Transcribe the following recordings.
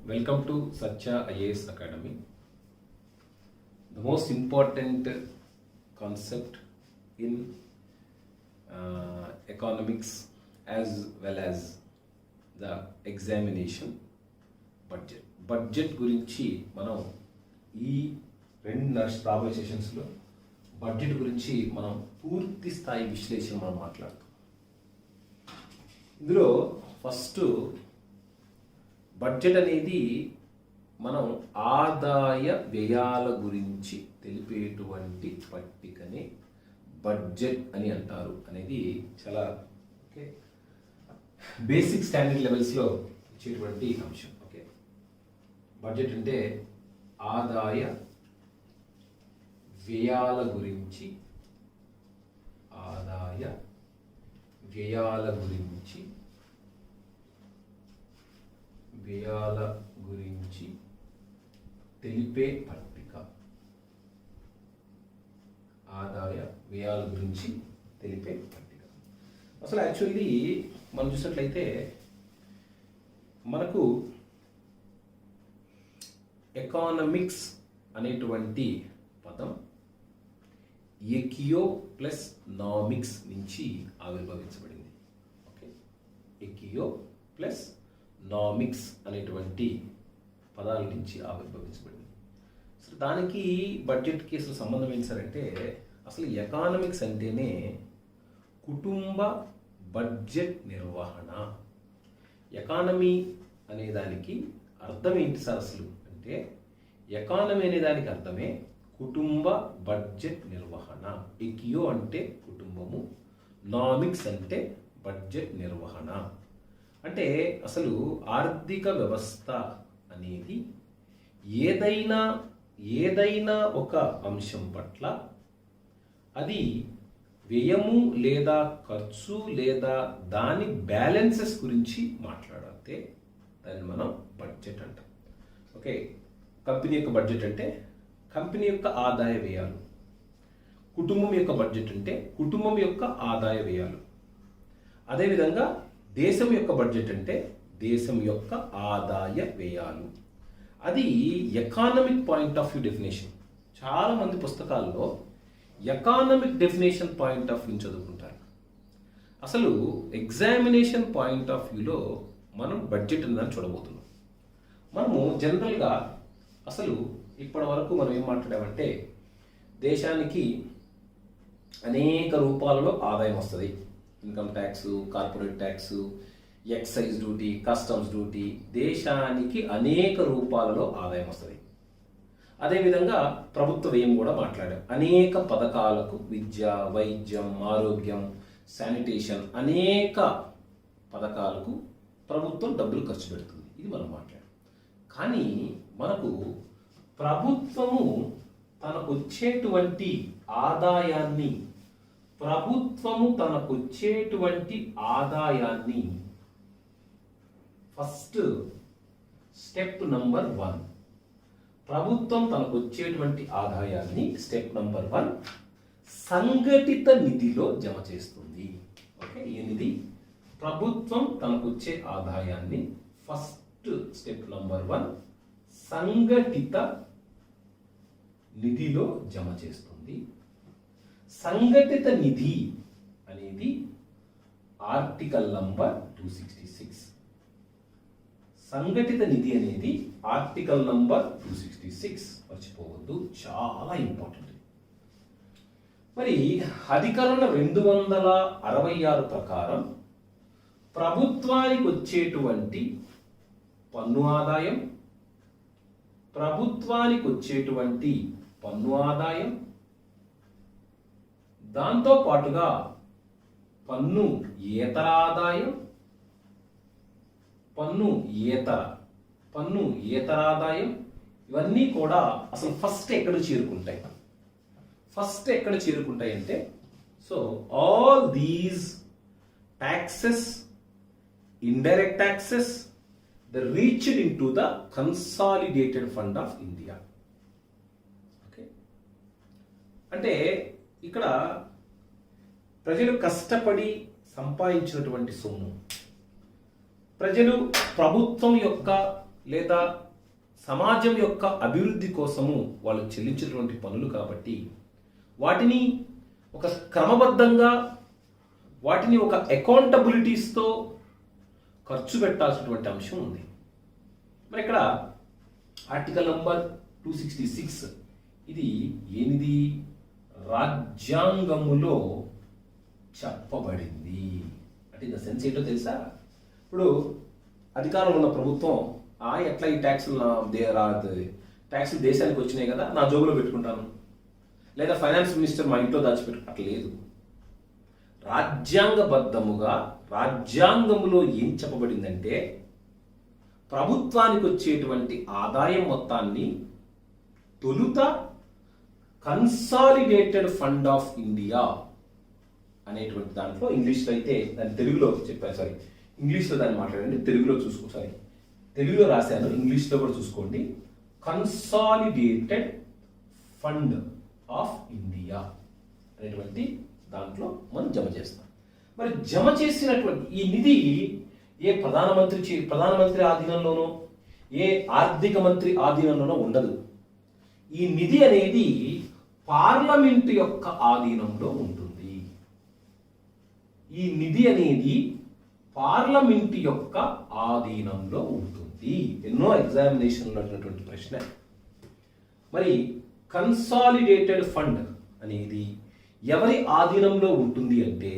Welcome to Satya IAS Academy. The most important concept in economics as well as the examination budget. Budget గురించి మనం ఈ రాబోయే సెషన్స్లో budget గురించి మనం పూర్తి స్థాయి విశ్లేషణ మనం మాట్లాడుతాం. ఇందులో ఫస్ట్ బడ్జెట్ అనేది మనం ఆదాయ వ్యయాల గురించి తెలిపేటువంటి పట్టికని బడ్జెట్ అని అంటారు అనేది చాలా బేసిక్ స్టాండర్డ్ లెవెల్స్లో ఇచ్చేటువంటి అంశం. ఓకే, బడ్జెట్ అంటే ఆదాయ వ్యయాల గురించి వ్యయాల గురించి తెలిపే పట్టిక. ఆదాయ వ్యయాల గురించి తెలిపే పట్టిక. అసలు యాక్చువల్లీ మనం చూసినట్లయితే మనకు ఎకానమిక్స్ అనేటువంటి పదం ఎకియో ప్లస్ నామిక్స్ నుంచి ఆవిర్భవించబడింది. ఓకే, ఎకియో ప్లస్ నామిక్స్ అనేటువంటి పదాల నుంచి ఆవిర్భవించబడింది. అసలు దానికి బడ్జెట్కి అసలు సంబంధం ఏంటి సార్ అంటే, అసలు ఎకానమిక్స్ అంటేనే కుటుంబ బడ్జెట్ నిర్వహణ. ఎకానమీ అనే దానికి అర్థం ఏంటి సార్ అసలు అంటే, ఎకానమీ అనే దానికి అర్థమే కుటుంబ బడ్జెట్ నిర్వహణ. ఎకియో అంటే కుటుంబము, నామిక్స్ అంటే బడ్జెట్ నిర్వహణ. అంటే అసలు ఆర్థిక వ్యవస్థ అనేది ఏదైనా ఒక అంశం పట్ల అది వ్యయము లేదా ఖర్చు లేదా దాని బ్యాలెన్సెస్ గురించి మాట్లాడితే దాన్ని మనం బడ్జెట్ అంటాం. ఓకే, కంపెనీ యొక్క బడ్జెట్ అంటే కంపెనీ యొక్క ఆదాయ వ్యయాలు, కుటుంబం యొక్క బడ్జెట్ అంటే కుటుంబం యొక్క ఆదాయ వ్యయాలు. అదేవిధంగా దేశం యొక్క బడ్జెట్ అంటే దేశం యొక్క ఆదాయ వ్యయాలు. అది economic point of view definition. చాలామంది పుస్తకాల్లో economic definition point of view చదువుకుంటారు. అసలు ఎగ్జామినేషన్ పాయింట్ ఆఫ్ వ్యూలో మనం బడ్జెట్ అని చూడబోతున్నాం. మనము జనరల్గా అసలు ఇప్పటి వరకు మనం ఏం మాట్లాడామంటే, దేశానికి అనేక రూపాలలో ఆదాయం వస్తుంది. Income tax, corporate tax, excise duty, customs duty, దేశానికి అనేక రూపాలలో ఆదాయం వస్తుంది. అదేవిధంగా ప్రభుత్వ వ్యయం కూడా మాట్లాడాం. అనేక పథకాలకు విద్య, వైద్యం, ఆరోగ్యం, శానిటేషన్, అనేక పథకాలకు ప్రభుత్వం డబ్బులు ఖర్చు పెడుతుంది. ఇది మనం మాట్లాడాం. కానీ మనకు ప్రభుత్వము తనకొచ్చేటువంటి ఆదాయాన్ని ఫస్ట్ స్టెప్ నంబర్ 1, ప్రభుత్వం తనకొచ్చేటువంటి ఆదాయాన్ని స్టెప్ నంబర్ 1 సంఘటిత నిధిలో జమ చేస్తుంది. ఓకే, ఈ నిధి ప్రభుత్వం తనకొచ్చే ఆదాయాన్ని ఫస్ట్ స్టెప్ నంబర్ 1 సంఘటిత నిధిలో జమ చేస్తుంది. సంఘటిత నిధి అనేది ఆర్టికల్ నంబర్ 266. సంఘటిత నిధి అనేది ఆర్టికల్ నంబర్ 266 మర్చిపోవద్దు, చాలా ఇంపార్టెంట్. మరి అధికరణ 266 ప్రకారం ప్రభుత్వానికి వచ్చేటువంటి పన్ను ఆదాయం, దాంతో పాటుగా పన్ను ఏతర ఆదాయం, ఇవన్నీ కూడా అసలు ఫస్ట్ ఎక్కడ చేరుకుంటాయి అంటే, so all these taxes, indirect taxes, they reached into the consolidated fund of India. Okay, అంటే ఇక్కడ ప్రజలు కష్టపడి సంపాదించినటువంటి సొమ్ము, ప్రజలు ప్రభుత్వం యొక్క లేదా సమాజం యొక్క అభివృద్ధి కోసము వాళ్ళు చెల్లించినటువంటి పనులు కాబట్టి వాటిని ఒక క్రమబద్ధంగా, వాటిని ఒక అకౌంటబిలిటీస్తో ఖర్చు పెట్టాల్సినటువంటి అంశం ఉంది. మరి ఇక్కడ ఆర్టికల్ నంబర్ 266 ఇది ఏనిది? రాజ్యాంగములో చెప్పబడింది. అంటే ఇన్ ద సెన్స్ ఏంటో తెలుసా? ఇప్పుడు అధికారంలో ఉన్న ప్రభుత్వం ఎట్లా ఈ ట్యాక్సులు దేశానికి వచ్చినాయి కదా, నా జోబులో పెట్టుకుంటాను, లేదా ఫైనాన్స్ మినిస్టర్ మా ఇంట్లో దాచిపెట్టు, అట్లా లేదు. రాజ్యాంగబద్ధముగా రాజ్యాంగంలో ఏం చెప్పబడిందంటే ప్రభుత్వానికి వచ్చేటువంటి ఆదాయం మొత్తాన్ని తొలుత కన్సాలిడేటెడ్ ఫండ్ ఆఫ్ ఇండియా అనేటువంటి దాంట్లో, ఇంగ్లీష్లో అయితే దాన్ని తెలుగులో చెప్పాను, సారీ ఇంగ్లీష్లో దాన్ని మాట్లాడండి, తెలుగులో సారీ తెలుగులో రాశాను, ఇంగ్లీష్లో కూడా చూసుకోండి. కన్సాలిడేటెడ్ ఫండ్ ఆఫ్ ఇండియా అనేటువంటి దాంట్లో మనం జమ చేస్తాం. మరి జమ చేసినటువంటి ఈ నిధి ఏ ప్రధానమంత్రి ఆధీనంలోనో, ఏ ఆర్థిక మంత్రి ఆధీనంలోనో ఉండదు. ఈ నిధి అనేది పార్లమెంటు యొక్క ఆధీనంలో ఉంటుంది. ఈ నిధి అనేది పార్లమెంటు యొక్క ఆధీనంలో ఉంటుంది. ఎన్నో ఎగ్జామినేషన్లో అడిగినటువంటి ప్రశ్న. మరి కన్సాలిడేటెడ్ ఫండ్ అనేది ఎవరి ఆధీనంలో ఉంటుంది అంటే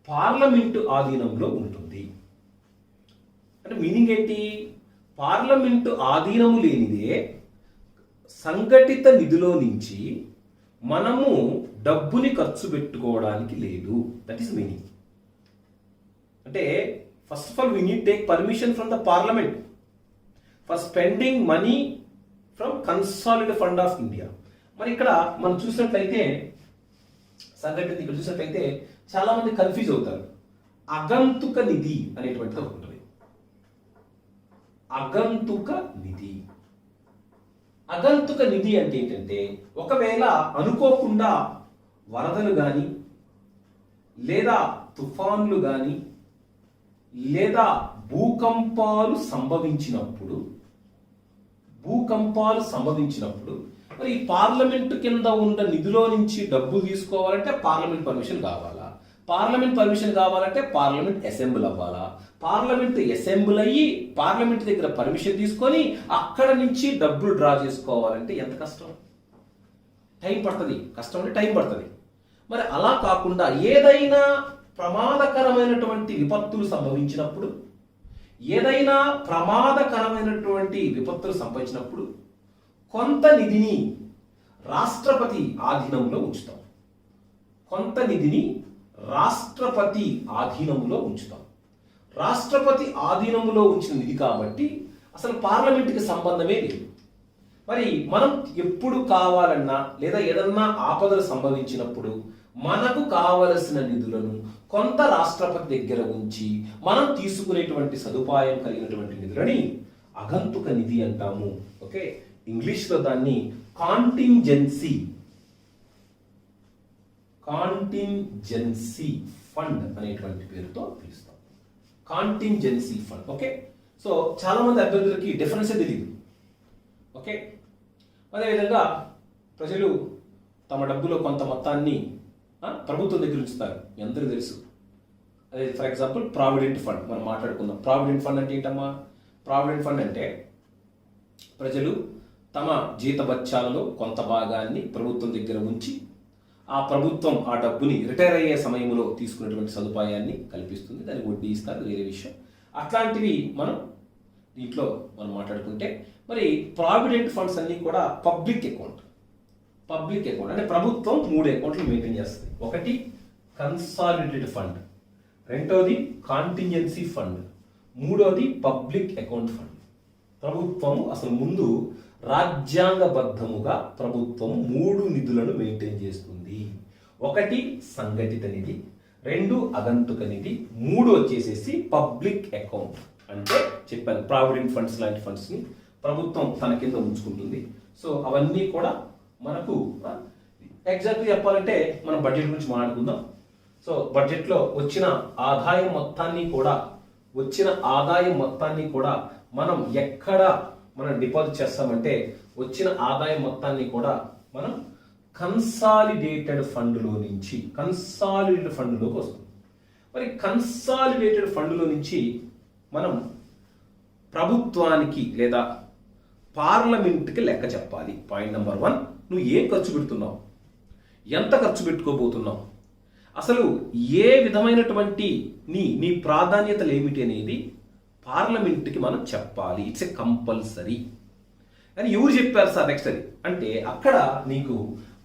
పార్లమెంటు ఆధీనంలో ఉంటుంది. అంటే మీనింగ్ ఏంటి? పార్లమెంటు ఆధీనము లేనిదే సంఘటిత నిధిలో నుంచి మనము డబ్బుని ఖర్చు పెట్టుకోవడానికి లేదు. That is meaning. అంటే first of all we need take permission from the parliament for spending money from consolidated fund of India. మరి ఇక్కడ మనం చూసినట్లయితే సంఘటిత, ఇక్కడ చూసినట్లయితే చాలా మంది కన్ఫ్యూజ్ అవుతారు. అగంతుక నిధి అనేటువంటిది ఒకటి ఉంటుంది. అగంతుక నిధి. అగంతుక నిధి అంటే ఏంటంటే ఒకవేళ అనుకోకుండా వరదలు కానీ, లేదా తుఫాన్లు కానీ, లేదా భూకంపాలు సంభవించినప్పుడు మరి ఈ పార్లమెంటు కింద ఉన్న నిధిలో నుంచి డబ్బు తీసుకోవాలంటే పార్లమెంట్ పర్మిషన్ కావాలా? పార్లమెంట్ పర్మిషన్ కావాలంటే పార్లమెంట్ అసెంబ్లీ అవ్వాలా? పార్లమెంట్ అసెంబ్లీ అయ్యి పార్లమెంట్ దగ్గర పర్మిషన్ తీసుకొని అక్కడ నుంచి డబ్బులు డ్రా చేసుకోవాలంటే ఎంత కష్టం, టైం పడుతుంది. కష్టం అంటే టైం పడుతుంది. మరి అలా కాకుండా ఏదైనా ప్రమాదకరమైనటువంటి విపత్తులు సంభవించినప్పుడు, కొంత నిధిని రాష్ట్రపతి ఆధీనంలో ఉంచుతాం. రాష్ట్రపతి ఆధీనంలో ఉంచిన నిధి కాబట్టి అసలు పార్లమెంటుకి సంబంధమే లేదు. మరి మనం ఎప్పుడు కావాలన్నా, లేదా ఏదన్నా ఆపదలు సంభవించినప్పుడు మనకు కావలసిన నిధులను కొంత రాష్ట్రపతి దగ్గర ఉంచి మనం తీసుకునేటువంటి సదుపాయం కలిగినటువంటి నిధులని అగంతుక నిధి అంటాము. ఓకే, ఇంగ్లీష్లో దాన్ని కాంటింజెన్సీ ఫండ్ అనేటువంటి పేరుతో పిలుస్తాం. Contingency fund. ఓకే, సో చాలా మంది అభ్యర్థులకి డిఫరెన్సే తెలియదు. ఓకే, అదేవిధంగా ప్రజలు తమ డబ్బులో కొంత మొత్తాన్ని ప్రభుత్వం దగ్గర ఉంచుతారు. అందరూ తెలుసు. అదే ఫర్ ఎగ్జాంపుల్ ప్రావిడెంట్ ఫండ్ మనం మాట్లాడుకుందాం. ప్రావిడెంట్ ఫండ్ అంటే ఏంటమ్మా? ప్రావిడెంట్ ఫండ్ అంటే ప్రజలు తమ జీతభత్యాలలో కొంత భాగాన్ని ప్రభుత్వం దగ్గర ఉంచి ఆ ప్రభుత్వం ఆ డబ్బుని రిటైర్ అయ్యే సమయంలో తీసుకునేటువంటి సదుపాయాన్ని కల్పిస్తుంది. దానికి వడ్డీ ఇస్తారు, వేరే విషయం. అట్లాంటివి దీంట్లో మనం మాట్లాడుకుంటే మరి ప్రావిడెంట్ ఫండ్స్ అన్నీ కూడా పబ్లిక్ అకౌంట్ అంటే ప్రభుత్వం 3 అకౌంట్లు మెయింటైన్ చేస్తుంది. ఒకటి కన్సాలిడేటెడ్ ఫండ్, రెండోది కాంటింజెన్సీ ఫండ్, మూడోది పబ్లిక్ అకౌంట్ ఫండ్. ప్రభుత్వము అసలు ముందు రాజ్యాంగబద్ధముగా ప్రభుత్వం 3 నిధులను మెయింటైన్ చేస్తుంది. ఒకటి సంఘటిత నిధి, 2 అగంతుక నిధి, 3 వచ్చేసేసి పబ్లిక్ అకౌంట్. అంటే చెప్పాను, ప్రావిడెంట్ ఫండ్స్ లాంటి ఫండ్స్ని ప్రభుత్వం తన కింద ఉంచుకుంటుంది. సో అవన్నీ కూడా మనకు ఎగ్జాక్ట్గా చెప్పాలంటే మనం బడ్జెట్ గురించి మాట్లాడుకుందాం. సో బడ్జెట్లో వచ్చిన ఆదాయం మొత్తాన్ని కూడా మనం ఎక్కడ మనం డిపాజిట్ చేస్తామంటే వచ్చిన ఆదాయం మొత్తాన్ని కూడా మనం కన్సాలిడేటెడ్ ఫండ్లో నుంచి కన్సాలిడేటెడ్ ఫండ్లోకి వస్తుంది. మరి కన్సాలిడేటెడ్ ఫండ్లో నుంచి మనం ప్రభుత్వానికి లేదా పార్లమెంట్కి లెక్క చెప్పాలి. పాయింట్ నెంబర్ 1, నువ్వు ఏం ఖర్చు పెడుతున్నావు, ఎంత ఖర్చు పెట్టుకోబోతున్నావు, అసలు ఏ విధమైనటువంటి నీ ప్రాధాన్యతలు ఏమిటి అనేది పార్లమెంట్కి మనం చెప్పాలి. It's a compulsory. అని ఎవరు చెప్పారు సార్ నెక్స్ట్ అది అంటే అక్కడ నీకు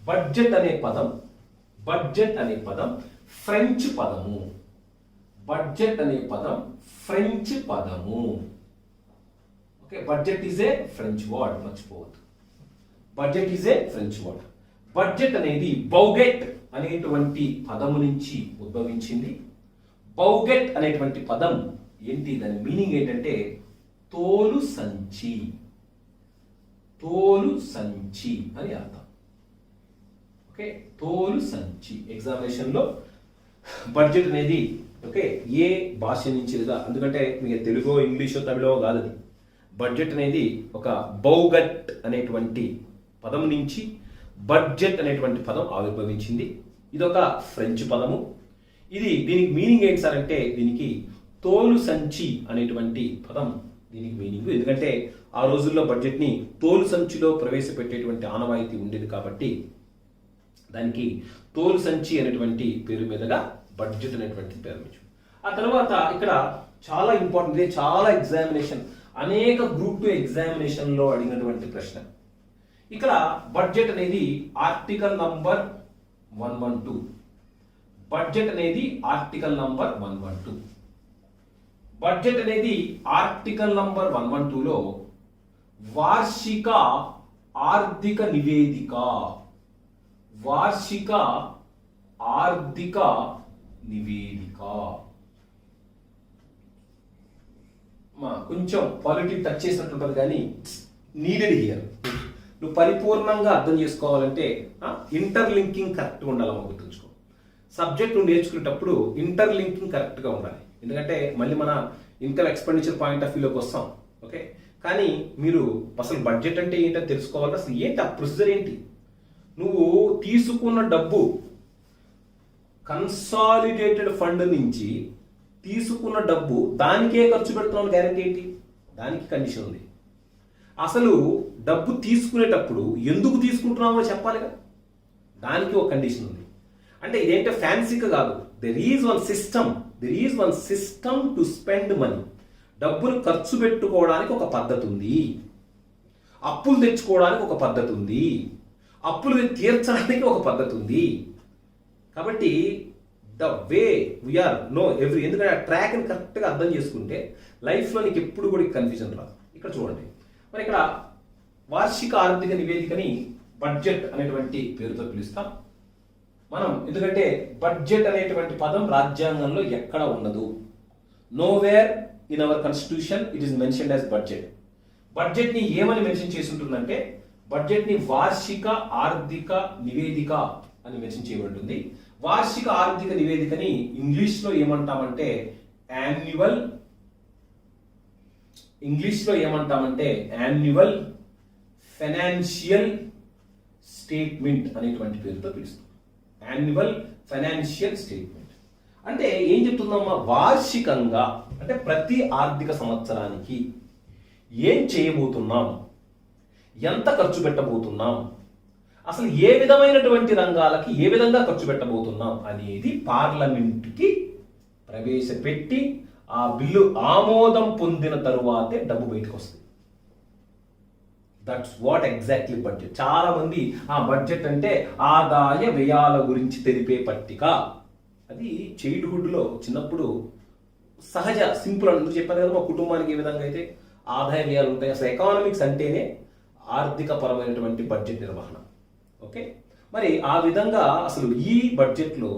బడ్జెట్ అనే పదం ఫ్రెంచ్ పదము. బడ్జెట్ అనే పదం ఫ్రెంచ్ పదము. Okay, budget is a French word, మర్చిపోవద్దు. Budget is a French word. Budget అనేది బౌగెట్ అనేటువంటి పదము నుంచి ఉద్భవించింది. బౌగెట్ అనేటువంటి పదం ఏంటి, దాని మీనింగ్ ఏంటంటే తోలు సంచి. తోలు సంచి అని అర్థం. ఓకే, తోలు సంచి. ఎగ్జామినేషన్లో బడ్జెట్ అనేది ఓకే ఏ భాష నుంచి లేదా, ఎందుకంటే మీకు తెలుగో ఇంగ్లీషో తమిళో కాదు అది. బడ్జెట్ అనేది ఒక బౌగట్ అనేటువంటి పదం నుంచి బడ్జెట్ అనేటువంటి పదం ఆవిర్భవించింది. ఇది ఒక ఫ్రెంచ్ పదము. దీనికి మీనింగ్ ఏంటి సార్ అంటే దీనికి తోలు సంచి అనేటువంటి పదం దీనికి మీనింగ్. ఎందుకంటే ఆ రోజుల్లో బడ్జెట్ని తోలు సంచిలో ప్రవేశపెట్టేటువంటి ఆనవాయితీ ఉండేది కాబట్టి దానికి తోలు సంచి అనేటువంటి పేరు మీదుగా బడ్జెట్ అనేటువంటి పేరు మీద. ఆ తర్వాత ఇక్కడ చాలా ఇంపార్టెంట్, ఇది చాలా ఎగ్జామినేషన్, అనేక గ్రూప్ 2 ఎగ్జామినేషన్లో అడిగినటువంటి ప్రశ్న. ఇక్కడ బడ్జెట్ అనేది ఆర్టికల్ నంబర్ 112. బడ్జెట్ అనేది ఆర్టికల్ నంబర్ 112. బడ్జెట్ అనేది ఆర్టికల్ నంబర్ 112లో వార్షిక ఆర్థిక నివేదిక. వార్షిక ఆర్థిక నివేదిక. కొంచెం పాలిటిక్స్ టచ్ చేసినట్టుంటుంది కానీ నీడెడ్ హియర్. నువ్వు పరిపూర్ణంగా అర్థం చేసుకోవాలంటే ఇంటర్లింకింగ్ కరెక్ట్గా ఉండాలని గుర్తుంచుకో. సబ్జెక్ట్ నువ్వు నేర్చుకునేటప్పుడు ఇంటర్లింకింగ్ కరెక్ట్గా ఉండాలి. ఎందుకంటే మళ్ళీ మన ఇన్కమ్ ఎక్స్పెండిచర్ పాయింట్ ఆఫ్ వ్యూలోకి వస్తాం. ఓకే, కానీ మీరు అసలు బడ్జెట్ అంటే ఏంటో తెలుసుకోవాలి. అసలు ఏంటి ఆ ప్రొసీజర్ ఏంటి, నువ్వు తీసుకున్న డబ్బు కన్సాలిడేటెడ్ ఫండ్ నుంచి తీసుకున్న డబ్బు దానికే ఖర్చు పెడుతున్నావు గ్యారెంటీ ఏంటి, దానికి కండిషన్ ఉంది. అసలు డబ్బు తీసుకునేటప్పుడు ఎందుకు తీసుకుంటున్నామో చెప్పాలిగా, దానికి ఒక కండిషన్ ఉంది. అంటే ఇదేంటే ఫ్యాన్సీగా కాదు, there is one system to spend money. డబ్బులు ఖర్చు పెట్టుకోవడానికి ఒక పద్ధతి ఉంది, అప్పులు తెచ్చుకోవడానికి ఒక పద్ధతి ఉంది, అప్పులు తీర్చడానికి ఒక పద్ధతి ఉంది. కాబట్టి the way we are no every, ఎందుకంటే ఆ ట్రాక్ని కరెక్ట్గా అర్థం చేసుకుంటే లైఫ్లో నీకు ఎప్పుడు కూడా కన్ఫ్యూజన్ రాదు. ఇక్కడ చూడండి, మరి ఇక్కడ వార్షిక ఆర్థిక నివేదికని బడ్జెట్ అనేటువంటి పేరుతో పిలుస్తాం మనం. ఎందుకంటే బడ్జెట్ అనేటువంటి పదం రాజ్యాంగంలో ఎక్కడ ఉండదు. Nowhere in our constitution it is mentioned as budget. బడ్జెట్ని ఏమని మెన్షన్ చేసి ఉంటుందంటే బడ్జెట్ని వార్షిక ఆర్థిక నివేదిక అని మెన్షన్ చేయబడుతుంది. వార్షిక ఆర్థిక నివేదికని ఇంగ్లీష్లో ఏమంటామంటే యాన్యువల్ ఫైనాన్షియల్ స్టేట్మెంట్ అనేటువంటి పేరుతో పిలుస్తాం. యాన్యువల్ ఫైనాన్షియల్ స్టేట్మెంట్ అంటే ఏం చెప్తుందమ్మా, వార్షికంగా అంటే ప్రతి ఆర్థిక సంవత్సరానికి ఏం చేయబోతున్నాం, ఎంత ఖర్చు పెట్టబోతున్నాం, అసలు ఏ విధమైనటువంటి రంగాలకి ఏ విధంగా ఖర్చు పెట్టబోతున్నాం అనేది పార్లమెంటుకి ప్రవేశపెట్టి ఆ బిల్లు ఆమోదం పొందిన తరువాతే డబ్బు బయటకు వస్తుంది. That's what exactly budget. చాలా మంది ఆ బడ్జెట్ అంటే ఆదాయ వ్యయాల గురించి తెలిపే పట్టిక. అది చైల్డ్హుడ్లో చిన్నప్పుడు సహజ సింపుల్ అని చెప్పాను కదా, మా కుటుంబానికి ఏ విధంగా అయితే ఆదాయ వ్యయాలు ఉంటాయి. అసలు ఎకానమిక్స్ అంటేనే ఆర్థిక పరమైనటువంటి బడ్జెట్ నిర్వహణ. ఓకే, మరి ఆ విధంగా అసలు ఈ బడ్జెట్లో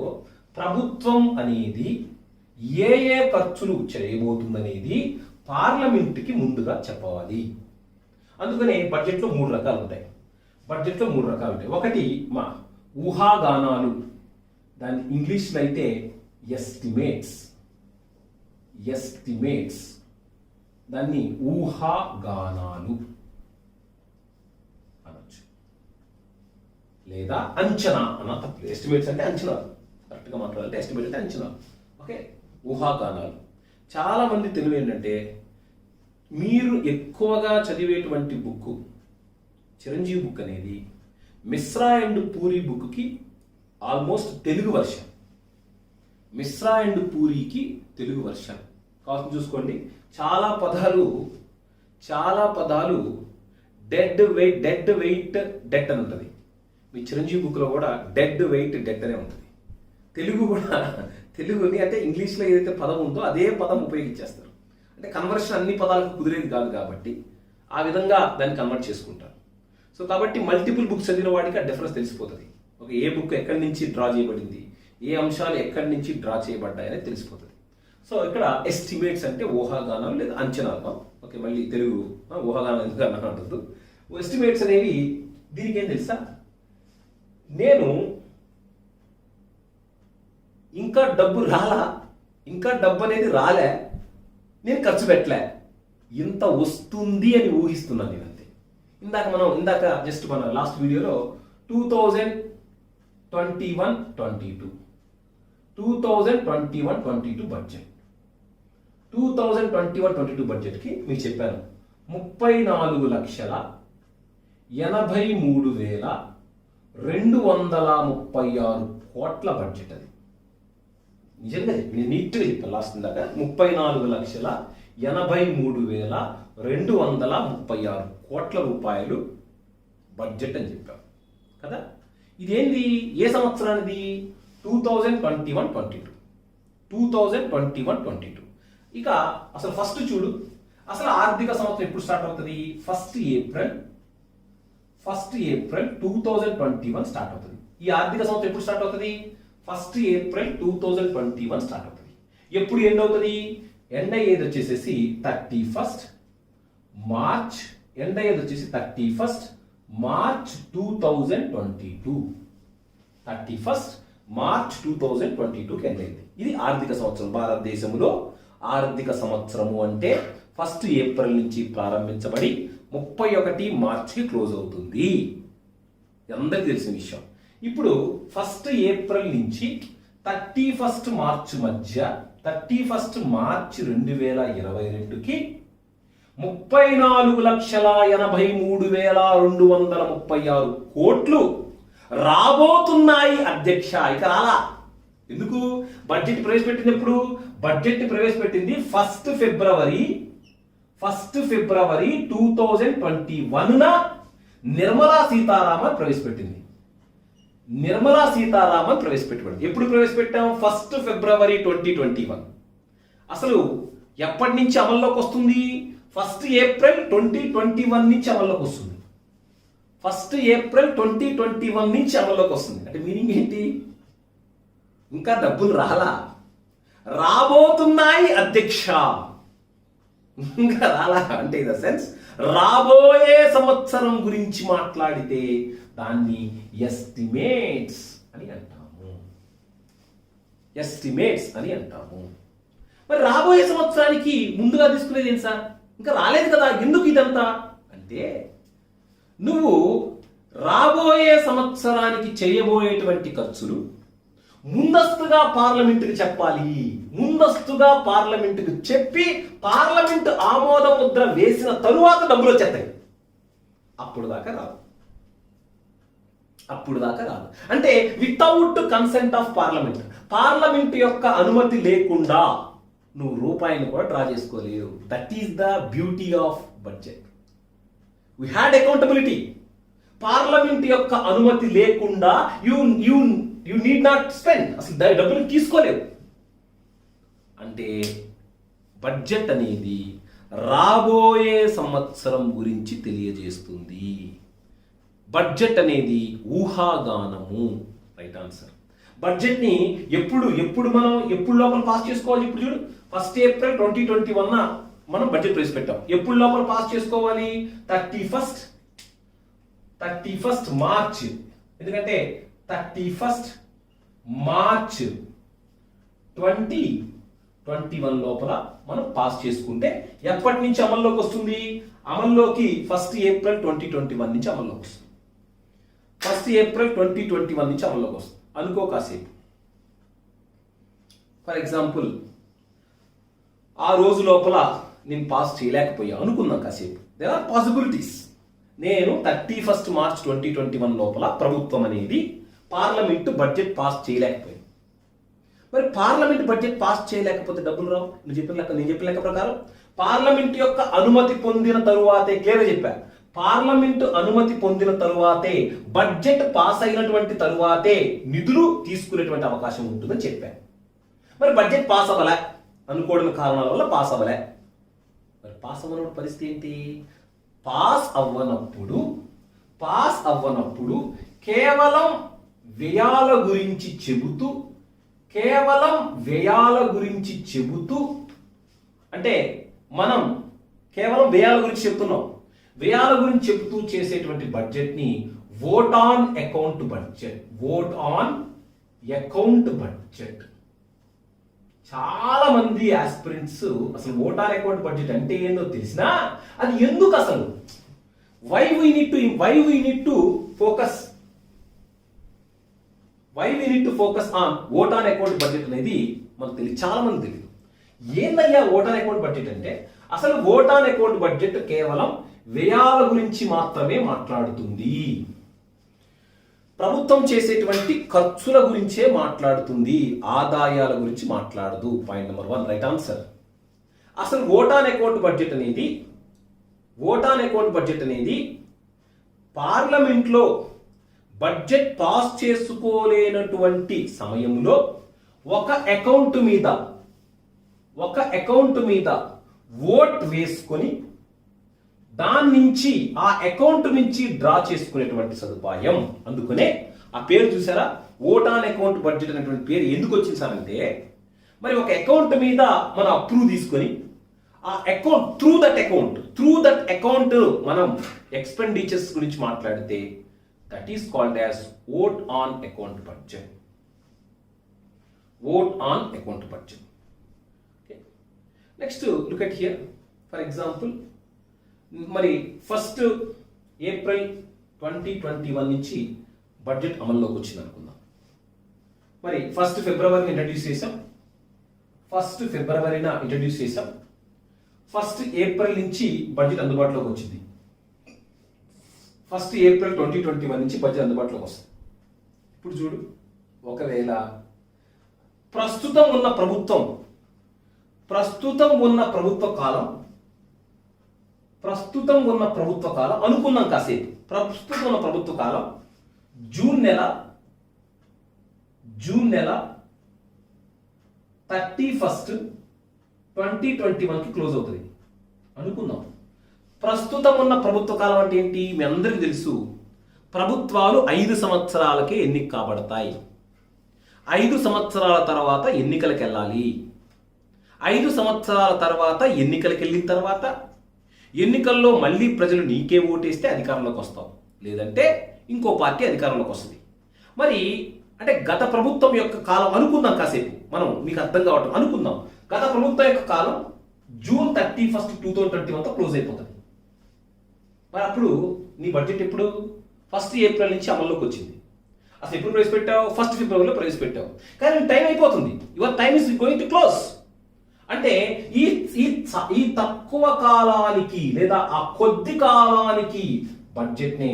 ప్రభుత్వం అనేది ఏ ఖర్చులు చేయబోతుందనేది పార్లమెంట్కి ముందుగా చెప్పాలి. అందుకనే బడ్జెట్లో 3 రకాలు ఉంటాయి. ఒకటి మా ఊహాగానాలు, దాని ఇంగ్లీష్లో అయితే ఎస్టిమేట్స్. దాన్ని ఊహాగానాలు అనొచ్చు, లేదా అంచనా అన్న తప్పు. ఎస్టిమేట్స్ అంటే అంచనా, కరెక్ట్గా మాట్లాడాలంటే ఎస్టిమేట్ అంటే అంచనా. ఓకే, ఊహాగానాలు. చాలా మంది తెలివి ఏంటంటే, మీరు ఎక్కువగా చదివేటువంటి బుక్ చిరంజీవి బుక్ అనేది మిశ్రా అండ్ పూరి బుక్కి almost Telugu version. Mishra and పూరికి తెలుగు వర్షన్ కావచ్చు. చూసుకోండి, చాలా పదాలు డెడ్ వెయిట్ డెట్ అని ఉంటుంది. మీ చిరంజీవి బుక్లో కూడా డెడ్ వెయిట్ డెట్ అనే ఉంటుంది. తెలుగుని అంటే ఇంగ్లీష్లో ఏదైతే పదం ఉందో అదే పదం ఉపయోగించేస్తారు. అంటే కన్వర్షన్ అన్ని పదాలకు కుదిరేది కాదు కాబట్టి ఆ విధంగా దాన్ని కన్వర్ట్ చేసుకుంటారు. సో కాబట్టి మల్టిపుల్ బుక్స్ చదివిన వాడికి ఆ డిఫరెన్స్ తెలిసిపోతుంది. ఓకే, ఏ బుక్ ఎక్కడి నుంచి డ్రా చేయబడింది, ఏ అంశాలు ఎక్కడి నుంచి డ్రా చేయబడ్డాయని తెలిసిపోతుంది. సో ఇక్కడ ఎస్టిమేట్స్ అంటే ఊహాగానాలు లేదా అంచనాలు. ఓకే, మళ్ళీ తెలుగు ఊహాగానం ఎందుకు అంటుంది. ఎస్టిమేట్స్ అనేవి దీనికి ఏం తెలుసా, నేను ఇంకా డబ్బు అనేది రాలే, నేను ఖర్చు పెట్టలే, ఇంత వస్తుంది అని ఊహిస్తున్నాను నేను అంతే. ఇందాక జస్ట్ మన లాస్ట్ వీడియోలో 2021-22 బడ్జెట్ 2021-22 బడ్జెట్కి మీకు చెప్పాను 34,83,236 కోట్ల బడ్జెట్. అది నిజంగా నేను నీట్గా చెప్పాను లాస్ట్ దాకా. 34,83,236 కోట్ల రూపాయలు బడ్జెట్ అని చెప్పాం కదా. ఇదేంది, ఏ సంవత్సరానిది? 2021-22. ఇక అసలు ఫస్ట్ చూడు, అసలు ఆర్థిక సంవత్సరం ఎప్పుడు స్టార్ట్ అవుతుంది? 1 ఏప్రిల్ 2021 స్టార్ట్ అవుతుంది. ఈ ఆర్థిక సంవత్సరం ఎప్పుడు స్టార్ట్ అవుతుంది? 1 ఏప్రిల్ 2021 స్టార్ట్ అవుతుంది. ఎప్పుడు ఎండ్ అవుతుంది? ఎండ్ అయ్యేది వచ్చేసేసి 31 మార్చ్. ఎండ్ అయ్యేది వచ్చేసి 31 మార్చ్ 2022. 31 మార్చ్ 2022కి ఎండ్ అయింది. ఇది ఆర్థిక సంవత్సరం. భారతదేశంలో ఆర్థిక సంవత్సరము అంటే 1 ఏప్రిల్ నుంచి ప్రారంభించబడి 31 మార్చికి క్లోజ్ అవుతుంది. అందరికీ తెలిసిన విషయం. ఇప్పుడు 1 ఏప్రిల్ నుంచి 31 మార్చ్ మధ్య 31 మార్చి 2022కి 34,83,236 కోట్లు రాబోతున్నాయి అధ్యక్ష. ఇక రాలా. ఎందుకు? బడ్జెట్ ప్రవేశపెట్టింది ఎప్పుడు? బడ్జెట్ ప్రవేశపెట్టింది 1 ఫిబ్రవరి 2021న నిర్మలా సీతారామన్ ప్రవేశపెట్టింది. ఎప్పుడు ప్రవేశపెట్టాం? 1 ఫిబ్రవరి 2021. అసలు ఎప్పటి నుంచి అమల్లోకి వస్తుంది? 1 ఏప్రిల్ 2021 నుంచి అమల్లోకి వస్తుంది. 1 ఏప్రిల్ 2021 నుంచి అమల్లోకి వస్తుంది. అంటే మీనింగ్ ఏంటి? ఇంకా డబ్బులు రాబోతున్నాయి అధ్యక్ష. ఇంకా రాలా అంటే ఇన్ ద సెన్స్ రాబోయే సంవత్సరం గురించి మాట్లాడితే దాన్ని ఎస్టిమేట్స్ అని అంటాము. మరి రాబోయే సంవత్సరానికి ముందుగా తీసుకునేది ఏంటి సార్? ఇంకా రాలేదు కదా, ఎందుకు ఇదంతా అంటే, నువ్వు రాబోయే సంవత్సరానికి చేయబోయేటువంటి ఖర్చులు ముందస్తుగా పార్లమెంటుకి చెప్పాలి. ముందస్తుగా పార్లమెంటుకి చెప్పి పార్లమెంటు ఆమోద ముద్ర వేసిన తరువాత డబ్బులు వచ్చేస్తాయి. అప్పుడు దాకా రాదు. అంటే వితౌట్ కన్సెంట్ ఆఫ్ పార్లమెంట్ యొక్క అనుమతి లేకుండా నువ్వు రూపాయిని కూడా డ్రా చేసుకోలేవు. That is the beauty of budget. We had accountability. Parliament యొక్క అనుమతి లేకుండా యూ నీడ్ నాట్ స్పెండ్. అసలు డబ్బులు తీసుకోలేవు. అంటే బడ్జెట్ అనేది రాబోయే సంవత్సరం గురించి తెలియజేస్తుంది. బడ్జెట్ అనేది ఊహాగానము. Right answer. బడ్జెట్ ని ఎప్పుడు లోపల పాస్ చేసుకోవాలి? ఇప్పుడు చూడు, 1 ఏప్రిల్ 2021 మనం బడ్జెట్ ప్రవేశపెట్టాం. ఎప్పుడు లోపల పాస్ చేసుకోవాలి? 31 మార్చ్. ఎందుకంటే 31 మార్చ్ 2021 2021 లోపల మనం పాస్ చేసుకుంటే ఎప్పటి నుంచి అమల్లోకి వస్తుంది? అమల్లోకి 1 ఏప్రిల్ 2021 నుంచి అమల్లోకి వస్తుంది. 1 ఏప్రిల్ 2021 నుంచి అమల్లోకి వస్తుంది. అనుకో కాసేపు. ఫర్ ఎగ్జాంపుల్ ఆ రోజు లోపల నేను పాస్ చేయలేకపోయా అనుకుందాం కాసేపు. There are possibilities. నేను 31 మార్చ్ 2021 లోపల ప్రభుత్వం అనేది పార్లమెంటు బడ్జెట్ పాస్ చేయలేకపోయింది. మరి పార్లమెంట్ బడ్జెట్ పాస్ చేయలేకపోతే డబ్బులు రావు. నేను చెప్పిన లెక్క ప్రకారం పార్లమెంట్ యొక్క అనుమతి పొందిన తరువాతే, క్లియర్గా చెప్పా, పార్లమెంటు అనుమతి పొందిన తరువాతే, బడ్జెట్ పాస్ అయినటువంటి తరువాతే నిధులు తీసుకునేటువంటి అవకాశం ఉంటుందని చెప్పాను. మరి బడ్జెట్ పాస్ అవ్వలే, అనుకోవడం కారణాల వల్ల పాస్ అవ్వలే. మరి పాస్ అవ్వనప్పుడు పరిస్థితి ఏంటి? పాస్ అవ్వనప్పుడు కేవలం వ్యయాల గురించి చెబుతూ అంటే మనం కేవలం వ్యయాల గురించి చెప్తున్నాం. వ్యయాల గురించి చెబుతూ చేసేటువంటి బడ్జెట్ ని ఓట్ ఆన్ అకౌంట్ బడ్జెట్. చాలా మంది ఆస్పిరెంట్స్ అసలు ఓట్ ఆన్ అకౌంట్ బడ్జెట్ అంటే ఏందో తెలిసినా అది ఎందుకు అసలు why we need to focus on vote on account budget అనేది మనకు తెలియదు, చాలా మంది తెలియదు. ఏందయ్యా ఓట్ ఆన్ అకౌంట్ బడ్జెట్ అంటే? అసలు ఓట్ ఆన్ అకౌంట్ బడ్జెట్ కేవలం వ్యయాల గురించి మాత్రమే మాట్లాడుతుంది, ప్రభుత్వం చేసేటువంటి ఖర్చుల గురించే మాట్లాడుతుంది, ఆదాయాల గురించి మాట్లాడదు. Point number 1 right answer. అసలు ఓట్ ఆన్ అకౌంట్ బడ్జెట్ అనేది పార్లమెంట్లో బడ్జెట్ పాస్ చేసుకోలేనటువంటి సమయంలో ఒక అకౌంట్ మీద ఓట్ వేసుకొని దాని నుంచి ఆ అకౌంట్ నుంచి డ్రా చేసుకునేటువంటి సదుపాయం. అందుకనే ఆ పేరు చూసారా, ఓట్ ఆన్ అకౌంట్ బడ్జెట్ అనేటువంటి పేరు ఎందుకు వచ్చింది సార్ అంటే, మరి ఒక అకౌంట్ మీద మనం అప్రూవ్ తీసుకొని ఆ అకౌంట్ త్రూ దట్ అకౌంట్ మనం ఎక్స్పెండిచర్స్ గురించి మాట్లాడితే that is called as vote on account budget. Next look at here. For example మరి 1 ఏప్రిల్ 2021 నుంచి బడ్జెట్ అమల్లోకి వచ్చింది అనుకుందాం. మరి 1 ఫిబ్రవరిని ఇంట్రడ్యూస్ చేసాం. 1 ఏప్రిల్ నుంచి బడ్జెట్ అందుబాటులోకి వచ్చింది. 1 ఏప్రిల్ 2021 నుంచి బడ్జెట్ అందుబాటులోకి వస్తుంది. ఇప్పుడు చూడు, ఒకవేళ ప్రస్తుతం ఉన్న ప్రభుత్వ కాలం అనుకున్నాం కాసేపు. ప్రస్తుతం ఉన్న ప్రభుత్వ కాలం జూన్ నెల 31, 2021కి క్లోజ్ అవుతుంది అనుకుందాం. ప్రస్తుతం ఉన్న ప్రభుత్వ కాలం అంటే ఏంటి? మీ అందరికీ తెలుసు, ప్రభుత్వాలు 5 సంవత్సరాలకే ఎన్నిక కాబడతాయి. 5 సంవత్సరాల తర్వాత ఎన్నికలకు వెళ్ళాలి. 5 సంవత్సరాల తర్వాత ఎన్నికలకు వెళ్ళిన తర్వాత ఎన్నికల్లో మళ్ళీ ప్రజలు నీకే ఓటేస్తే అధికారంలోకి వస్తావు, లేదంటే ఇంకో పార్టీ అధికారంలోకి వస్తుంది. మరి అంటే గత ప్రభుత్వం యొక్క కాలం అనుకుందాం కాసేపు, మనం మీకు అర్థం కావటం అనుకుందాం. గత ప్రభుత్వం యొక్క కాలం జూన్ 31, 2021తో క్లోజ్ అయిపోతుంది. మరి అప్పుడు నీ బడ్జెట్ ఎప్పుడు? 1 ఏప్రిల్ నుంచి అమల్లోకి వచ్చింది. అసలు ఎప్పుడు ప్రవేశపెట్టావు? 1 ఫిబ్రవరిలో ప్రవేశపెట్టావు. కానీ టైం అయిపోతుంది. Your time is going to close. అంటే ఈ తక్కువ కాలానికి లేదా ఆ కొద్ది కాలానికి బడ్జెట్ని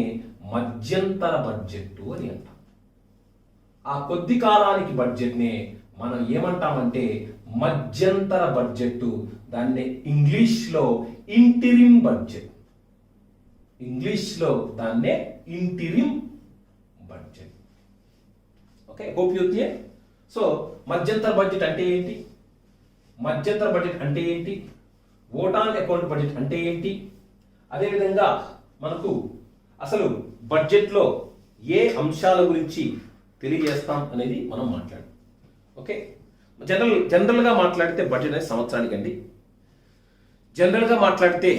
మధ్యంతర బడ్జెట్ అని అంటాం. ఆ కొద్ది కాలానికి బడ్జెట్ని మనం ఏమంటామంటే మధ్యంతర బడ్జెట్. దాన్ని ఇంగ్లీష్లో interim budget. Okay, hope you clear. So మధ్యంతర బడ్జెట్ అంటే ఏంటి? ఓట్ ఆన్ అకౌంట్ బడ్జెట్ అంటే ఏంటి? అదేవిధంగా మనకు అసలు బడ్జెట్లో ఏ అంశాల గురించి తెలియజేస్తాం అనేది మనం మాట్లాడాం. ఓకే, జనరల్గా మాట్లాడితే బడ్జెట్ అనేది సంవత్సరానికి అండి. జనరల్గా మాట్లాడితే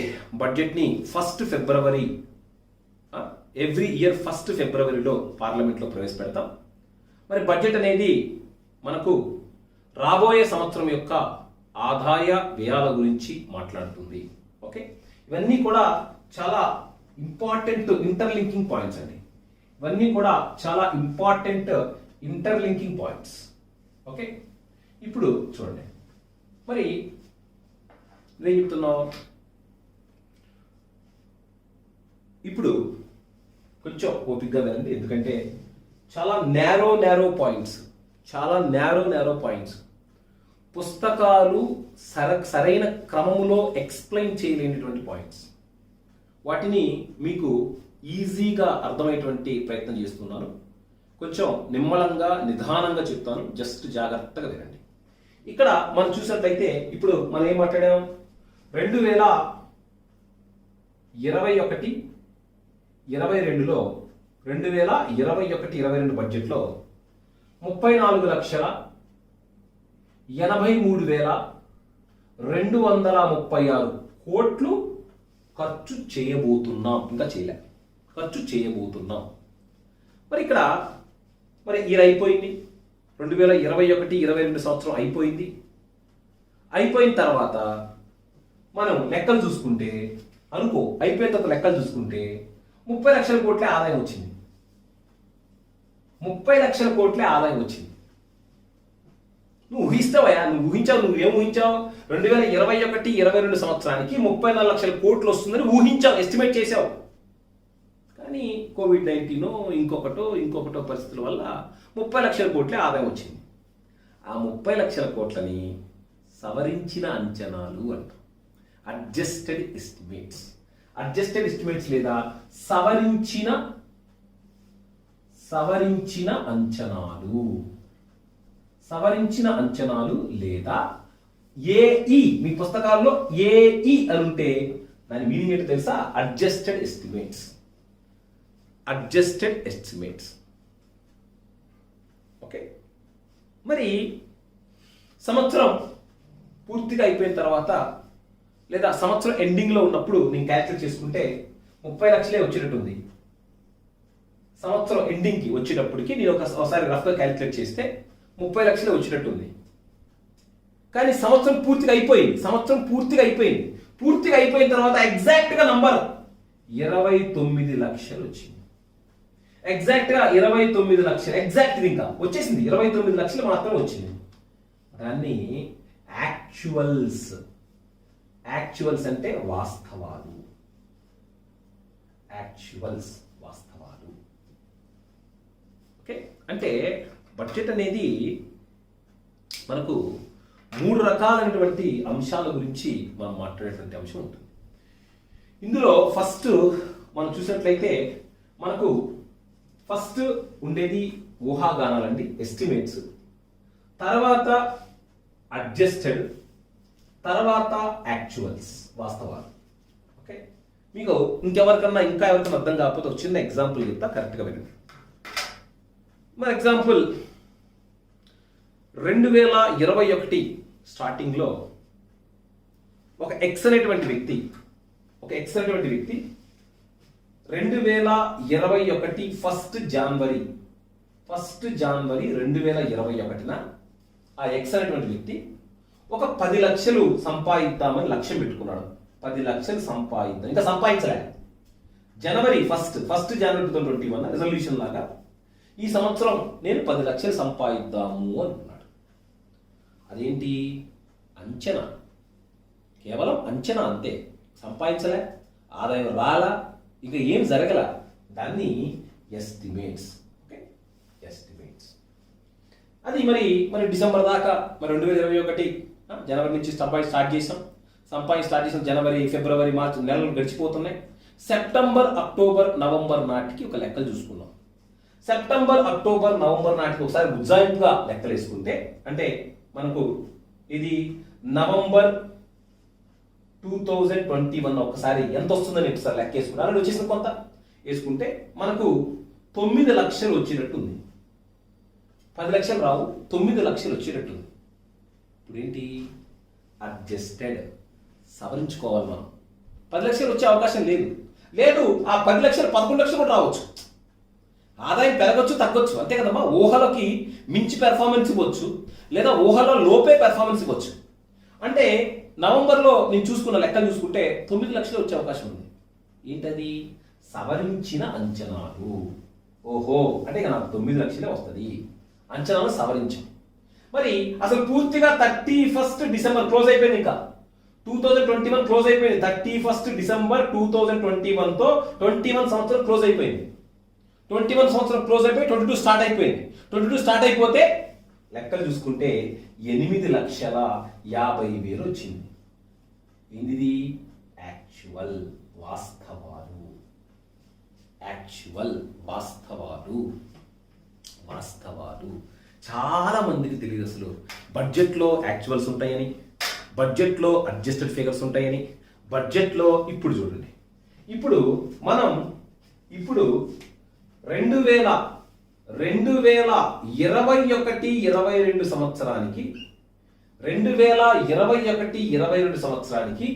బడ్జెట్ని 1 ఫిబ్రవరి ఎవ్రీ ఇయర్ 1 ఫిబ్రవరిలో పార్లమెంట్లో ప్రవేశపెడతాం. మరి బడ్జెట్ అనేది మనకు రాబోయే సంవత్సరం యొక్క ఆదాయ వ్యయాల గురించి మాట్లాడుతుంది. ఓకే, ఇవన్నీ కూడా చాలా ఇంపార్టెంట్ ఇంటర్లింకింగ్ పాయింట్స్ అండి. ఇవన్నీ కూడా చాలా ఇంపార్టెంట్ ఇంటర్లింకింగ్ పాయింట్స్. ఓకే, ఇప్పుడు చూడండి, మరి నేను చెప్తున్నావు ఇప్పుడు కొంచెం ఓపికగా వినండి, ఎందుకంటే చాలా నేరో పాయింట్స్ పుస్తకాలు సరైన క్రమములో ఎక్స్ప్లెయిన్ చేయలేనిటువంటి పాయింట్స్. వాటిని మీకు ఈజీగా అర్థమయ్యేటువంటి ప్రయత్నం చేస్తున్నాను. కొంచెం నిమ్మలంగా నిదానంగా చెప్తాను, జస్ట్ జాగ్రత్తగా వినండి. ఇక్కడ మనం చూసినట్లయితే ఇప్పుడు మనం ఏం మాట్లాడాం, 2021-22లో 2021-22 బడ్జెట్లో 34,83,236 కోట్లు ఖర్చు చేయబోతున్నాం. ఇంకా చేయలే, ఖర్చు చేయబోతున్నాం. మరి ఇక్కడ మరి ఇది అయిపోయింది, 2021-22 సంవత్సరం అయిపోయింది. అయిపోయిన తర్వాత మనం లెక్కలు చూసుకుంటే అయిపోయిన తర్వాత లెక్కలు చూసుకుంటే 30 లక్షల కోట్లే ఆదాయం వచ్చింది. 30 లక్షల కోట్లే ఆదాయం వచ్చింది. నువ్వు ఊహిస్తావయ్యా, నువ్వేం ఊహించావు? 2021-22 సంవత్సరానికి 34 లక్షల కోట్లు వస్తుందని ఊహించావు, ఎస్టిమేట్ చేసావు. కానీ కోవిడ్-19 ఇంకొకటో పరిస్థితుల వల్ల 30 లక్షల కోట్లే ఆదాయం వచ్చింది. ఆ 30 లక్షల కోట్లని సవరించిన అంచనాలు అంటాం, అడ్జస్టెడ్ ఎస్టిమేట్స్ లేదా సవరించిన అంచనాలు లేదా ఏఈ. మీ పుస్తకాల్లో ఏఈ అని ఉంటే దాని మీనింగ్ ఏంటో తెలుసా? Adjusted estimates. ఓకే, మరి సంవత్సరం పూర్తిగా అయిపోయిన తర్వాత లేదా సంవత్సరం ఎండింగ్లో ఉన్నప్పుడు నేను క్యాల్కులేట్ చేసుకుంటే 30 లక్షలే వచ్చేటట్టు ఉంది. సంవత్సరం ఎండింగ్కి వచ్చేటప్పటికి నేను ఒకసారి రఫ్గా క్యాల్కులేట్ చేస్తే 30 లక్షలే వచ్చినట్టు ఉంది. కానీ సంవత్సరం పూర్తిగా అయిపోయింది. పూర్తిగా అయిపోయిన తర్వాత ఎగ్జాక్ట్గా నంబర్ 29 లక్షలు వచ్చింది. ఎగ్జాక్ట్గా 29 లక్షలు, ఎగ్జాక్ట్ ఇంకా వచ్చేసింది, 29 లక్షలు మాత్రం వచ్చింది. దాన్ని యాక్చువల్స్ అంటే వాస్తవాలు. ఓకే, అంటే బడ్జెట్ అనేది మనకు 3 రకాలైనటువంటి అంశాల గురించి మనం మాట్లాడేటువంటి అంశం ఉంటుంది. ఇందులో ఫస్ట్ మనం చూసినట్లయితే మనకు ఫస్ట్ ఉండేది ఊహాగానాలండి, ఎస్టిమేట్స్. తర్వాత అడ్జస్టెడ్, తర్వాత యాక్చువల్స్, వాస్తవాలు. ఓకే, మీకు ఎవరికన్నా అర్థం కాకపోతే ఒక చిన్న ఎగ్జాంపుల్ చెప్తా, కరెక్ట్గా వినండి. మరి ఎగ్జాంపుల్ 2021 స్టార్టింగ్లో ఒక ఎక్స్ అనేటువంటి వ్యక్తి 2021 ఫస్ట్ జనవరి 2021న ఆ ఎక్స్ అనేటువంటి వ్యక్తి ఒక 10 లక్షలు సంపాదిద్దామని లక్ష్యం పెట్టుకున్నాడు. 10 లక్షలు సంపాదిద్దాం, ఇంకా సంపాదించలే. జనవరి ఫస్ట్ జనవరి 2021 రెజల్యూషన్ లాగా ఈ సంవత్సరం నేను 10 లక్షలు సంపాదిద్దాము అనుకున్నాడు. అదేంటి? అంచనా, కేవలం అంచనా అంతే. సంపాదించలే, ఆదాయం రాలా, ఇక ఏం జరగల. దాన్ని ఎస్టిమేట్స్. Okay, estimates. అది మరి డిసెంబర్ దాకా 2021 జనవరి నుంచి స్టార్ట్ చేసాం. జనవరి, ఫిబ్రవరి, మార్చి నెలలు గడిచిపోతున్నాయి. సెప్టెంబర్, అక్టోబర్, నవంబర్ నాటికి ఒక లెక్కలు చూసుకున్నాం. సెప్టెంబర్, అక్టోబర్, నవంబర్ నాటికి ఒకసారి ఉజ్జాయింపుగా లెక్కలు వేసుకుంటే, అంటే మనకు ఇది నవంబర్ 2021 ఒకసారి ఎంత వస్తుందని ఒకసారి లెక్క వేసుకుంటే అలాంటి వచ్చేసింది. కొంత వేసుకుంటే మనకు 9 లక్షలు వచ్చినట్టుంది. 10 లక్షలు రావు, 9 లక్షలు వచ్చేటట్టుంది. ఇప్పుడు ఏంటి? అడ్జస్టెడ్, సవరించుకోవాలి మనం. 10 లక్షలు వచ్చే అవకాశం లేదు. ఆ 10 లక్షలు 11 లక్షలు కూడా రావచ్చు. ఆదాయం పెరగచ్చు, తగ్గొచ్చు, అంతే కదమ్మా. ఊహలకి మించి పెర్ఫార్మెన్స్ ఇవ్వచ్చు, లేదా ఊహలో లోపే పెర్ఫార్మెన్స్ ఇవ్వచ్చు. అంటే నవంబర్లో నేను చూసుకున్న లెక్కలు చూసుకుంటే 9 లక్షలు వచ్చే అవకాశం ఉంది. ఏంటది? సవరించిన అంచనాలు. ఓహో, అంటే ఇక నాకు 9 లక్షలే వస్తుంది. అంచనాలు సవరించాం. మరి అసలు పూర్తిగా 31st డిసెంబర్ క్లోజ్ అయిపోయింది. ఇంకా 2021 క్లోజ్ అయిపోయింది. 31st డిసెంబర్ 2021తో 21 సంవత్సరం క్లోజ్ అయిపోయింది. 21 సంవత్సరం క్లోజ్ అయిపోయి 22 స్టార్ట్ అయిపోయింది. 22 స్టార్ట్ అయిపోతే లెక్కలు చూసుకుంటే 8,50,50,000 వచ్చింది. ఏంటిది? యాక్చువల్ వాస్తవాలు. యాక్చువల్ వాస్తవాలు. వాస్తవాలు చాలా మందికి తెలియదు అసలు. బడ్జెట్లో యాక్చువల్స్ ఉంటాయని, బడ్జెట్లో అడ్జస్టెడ్ ఫిగర్స్ ఉంటాయని, బడ్జెట్లో ఇప్పుడు చూడండి. ఇప్పుడు మనం 2021-22 సంవత్సరానికి 2021-22 సంవత్సరానికి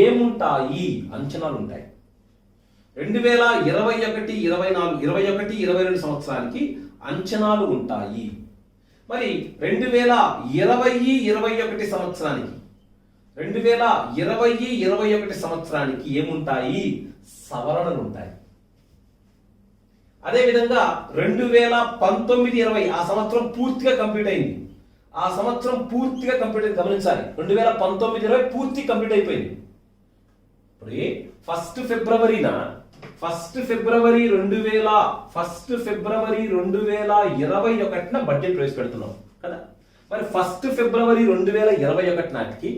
ఏముంటాయి అంచనాలు ఉంటాయి. 2021-22 సంవత్సరానికి అంచనాలు ఉంటాయి. మరి 2020-21 సంవత్సరానికి 2020-21 సంవత్సరానికి ఏముంటాయి? సవరణలు ఉంటాయి. అదేవిధంగా 2019-20 ఆ సంవత్సరం పూర్తిగా కంప్లీట్ అయింది. ఆ సంవత్సరం పూర్తిగా కంప్లీట్ అయింది. గమనించాలి, 2019-20 పూర్తి కంప్లీట్ అయిపోయింది. ఇప్పుడు 1 ఫిబ్రవరిన 1 ఫిబ్రవరి 2021 బడ్జెట్ ప్రవేశపెడుతున్నాం కదా. మరి 1 ఫిబ్రవరి 2021 నాటికి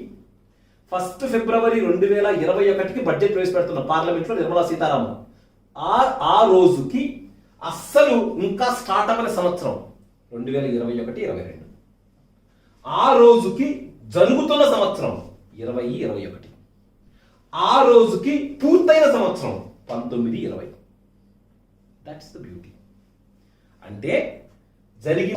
1 ఫిబ్రవరి 2021కి బడ్జెట్ ప్రవేశపెడుతున్నాం పార్లమెంట్లో నిర్మలా సీతారామన్. ఆ రోజుకి అస్సలు ఇంకా స్టార్ట్ అవ్వని సంవత్సరం 2021-22. ఆ రోజుకి జరుగుతున్న సంవత్సరం 2021. ఆ రోజుకి పూర్తయిన సంవత్సరం 19-20. That's the beauty. అంటే జరిగిన